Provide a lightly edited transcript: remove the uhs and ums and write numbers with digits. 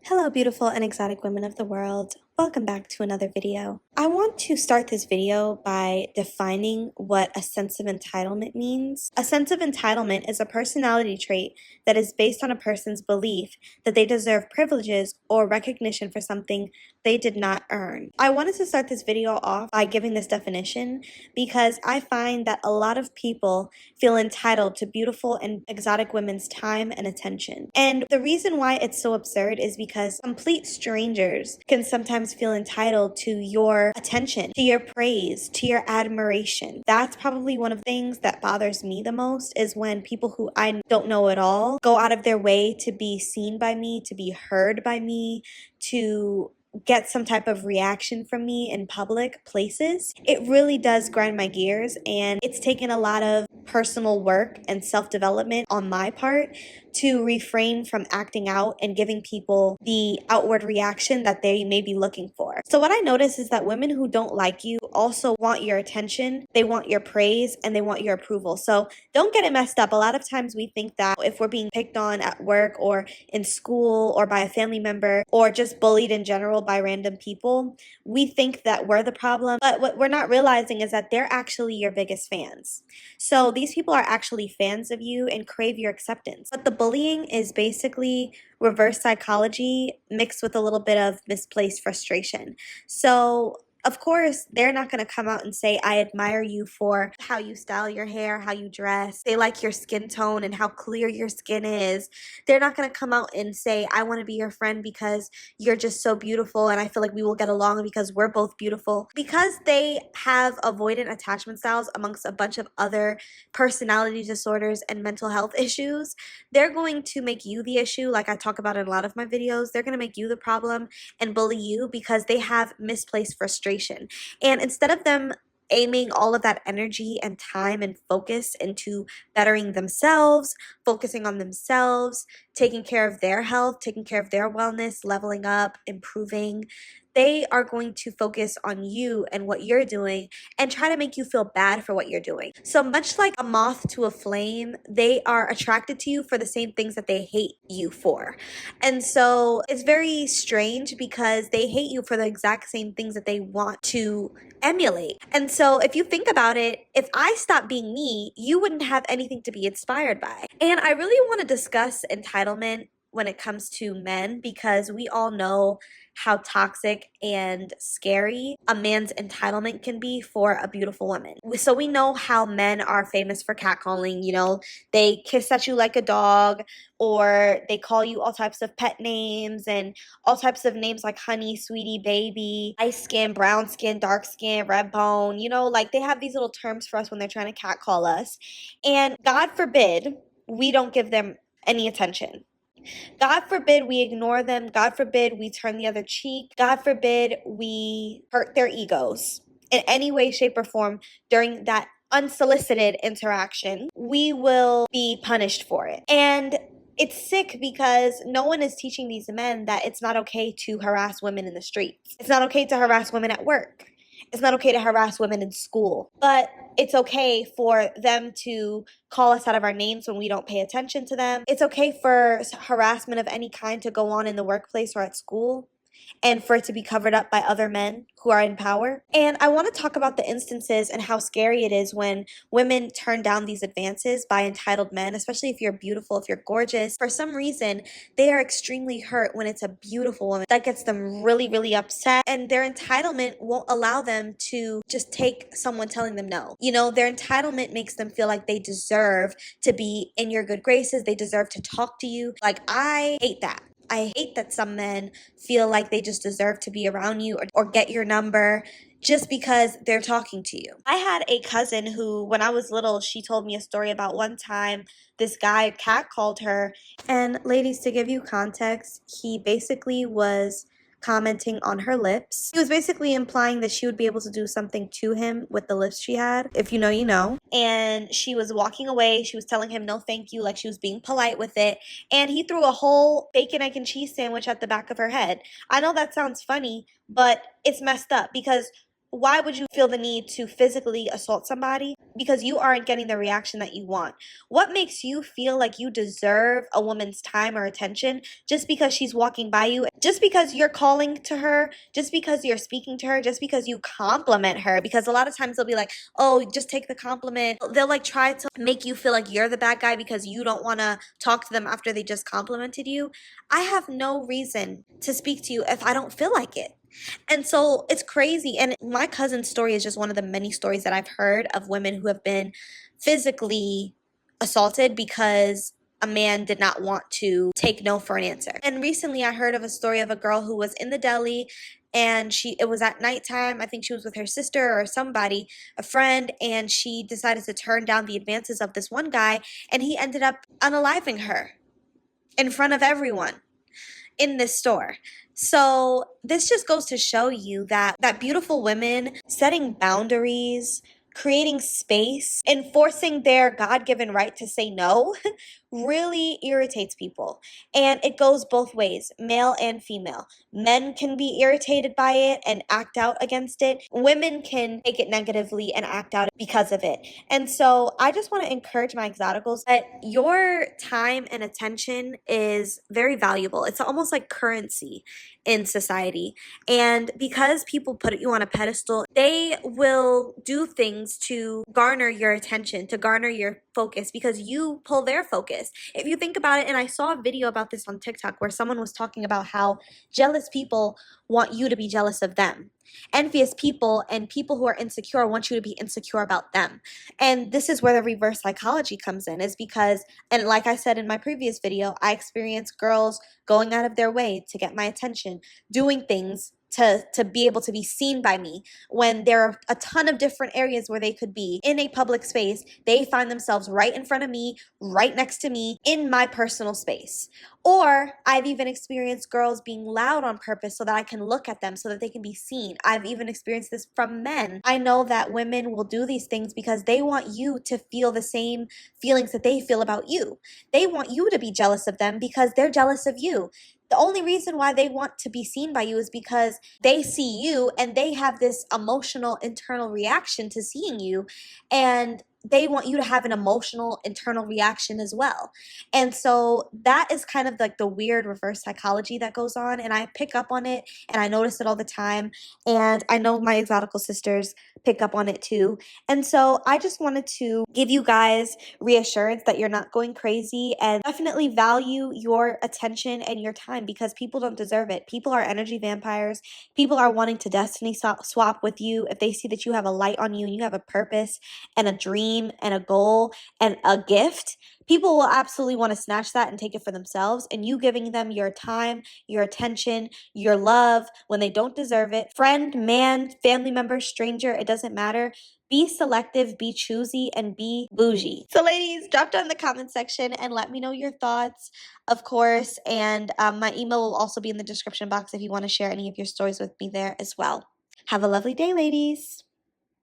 Hello, beautiful and exotic women of the world. Welcome back to another video. I want to start this video by defining what a sense of entitlement means. A sense of entitlement is a personality trait that is based on a person's belief that they deserve privileges or recognition for something they did not earn. I wanted to start this video off by giving this definition because I find that a lot of people feel entitled to beautiful and exotic women's time and attention. And the reason why it's so absurd is because complete strangers can sometimes feel entitled to your attention, to your praise, to your admiration. That's probably one of the things that bothers me the most is when people who I don't know at all go out of their way to be seen by me, to be heard by me, to get some type of reaction from me in public places. It really does grind my gears, and it's taken a lot of personal work and self-development on my part to refrain from acting out and giving people the outward reaction that they may be looking for. So what I notice is that women who don't like you also want your attention, they want your praise, and they want your approval. So don't get it messed up. A lot of times we think that if we're being picked on at work or in school or by a family member or just bullied in general by random people, we think that we're the problem. But what we're not realizing is that they're actually your biggest fans. So these people are actually fans of you and crave your acceptance. But the bullying is basically reverse psychology mixed with a little bit of misplaced frustration. So of course, they're not going to come out and say, I admire you for how you style your hair, how you dress. They like your skin tone and how clear your skin is. They're not going to come out and say, I want to be your friend because you're just so beautiful and I feel like we will get along because we're both beautiful. Because they have avoidant attachment styles amongst a bunch of other personality disorders and mental health issues, they're going to make you the issue, like I talk about in a lot of my videos. They're going to make you the problem and bully you because they have misplaced frustration. And instead of them aiming all of that energy and time and focus into bettering themselves, focusing on themselves, taking care of their health, taking care of their wellness, leveling up, improving, they are going to focus on you and what you're doing and try to make you feel bad for what you're doing. So much like a moth to a flame, they are attracted to you for the same things that they hate you for. And so it's very strange because they hate you for the exact same things that they want to emulate. And so if you think about it, if I stopped being me, you wouldn't have anything to be inspired by. And I really want to discuss entitlement when it comes to men because we all know how toxic and scary a man's entitlement can be for a beautiful woman. So we know how men are famous for catcalling, they kiss at you like a dog, or they call you all types of pet names and all types of names like honey, sweetie, baby, ice skin, brown skin, dark skin, red bone, like they have these little terms for us when they're trying to catcall us. And God forbid we don't give them any attention. God forbid we ignore them. God forbid we turn the other cheek. God forbid we hurt their egos in any way, shape, or form during that unsolicited interaction. We will be punished for it. And it's sick because no one is teaching these men that it's not okay to harass women in the streets. It's not okay to harass women at work. It's not okay to harass women in school, but it's okay for them to call us out of our names when we don't pay attention to them. It's okay for harassment of any kind to go on in the workplace or at school, and for it to be covered up by other men who are in power. And I want to talk about the instances and how scary it is when women turn down these advances by entitled men, especially if you're beautiful, if you're gorgeous. For some reason, they are extremely hurt when it's a beautiful woman. That gets them really, really upset, and their entitlement won't allow them to just take someone telling them no. Their entitlement makes them feel like they deserve to be in your good graces. They deserve to talk to you. Like, I hate that. I hate that some men feel like they just deserve to be around you or get your number just because they're talking to you. I had a cousin who, when I was little, she told me a story about one time this guy catcalled her. And ladies, to give you context, he basically was commenting on her lips. He was basically implying that she would be able to do something to him with the lips she had. If you know, you know. And she was walking away. She was telling him no thank you, like she was being polite with it. And he threw a whole bacon, egg, and cheese sandwich at the back of her head. I know that sounds funny, but it's messed up because why would you feel the need to physically assault somebody because you aren't getting the reaction that you want? What makes you feel like you deserve a woman's time or attention just because she's walking by you, just because you're calling to her, just because you're speaking to her, just because you compliment her? Because a lot of times they'll be like, oh, just take the compliment. They'll like try to make you feel like you're the bad guy because you don't want to talk to them after they just complimented you. I have no reason to speak to you if I don't feel like it. And so it's crazy. And my cousin's story is just one of the many stories that I've heard of women who have been physically assaulted because a man did not want to take no for an answer. And recently I heard of a story of a girl who was in the deli, and it was at nighttime. I think she was with her sister or somebody, a friend, and she decided to turn down the advances of this one guy, and he ended up unaliving her in front of everyone in this store. So this just goes to show you that beautiful women setting boundaries, creating space, enforcing their God-given right to say no really irritates people. And it goes both ways, male and female. Men can be irritated by it and act out against it. Women can take it negatively and act out because of it. And so I just want to encourage my exoticals that your time and attention is very valuable. It's almost like currency in society. And because people put you on a pedestal, they will do things to garner your attention, to garner your focus, because you pull their focus. If you think about it, and I saw a video about this on TikTok where someone was talking about how jealous people want you to be jealous of them. Envious people and people who are insecure want you to be insecure about them. And this is where the reverse psychology comes in, is because, and like I said in my previous video, I experienced girls going out of their way to get my attention, doing things to be able to be seen by me, when there are a ton of different areas where they could be in a public space. They find themselves right in front of me, right next to me, in my personal space. Or I've even experienced girls being loud on purpose so that I can look at them, so that they can be seen. I've even experienced this from men. I know that women will do these things because they want you to feel the same feelings that they feel about you. They want you to be jealous of them because they're jealous of you. The only reason why they want to be seen by you is because they see you and they have this emotional internal reaction to seeing you, and they want you to have an emotional internal reaction as well. And so that is kind of like the weird reverse psychology that goes on, and I pick up on it and I notice it all the time, and I know my exotical sisters pick up on it too. And so I just wanted to give you guys reassurance that you're not going crazy, and definitely value your attention and your time, because people don't deserve it. People are energy vampires. People are wanting to destiny swap with you if they see that you have a light on you and you have a purpose and a dream and a goal and a gift. People will absolutely want to snatch that and take it for themselves, and you giving them your time, your attention, your love when they don't deserve it. Friend, man, family member, stranger, it doesn't matter. Be selective, be choosy, and be bougie. So ladies, drop down in the comment section and let me know your thoughts, of course. And my email will also be in the description box if you want to share any of your stories with me there as well. Have a lovely day, ladies.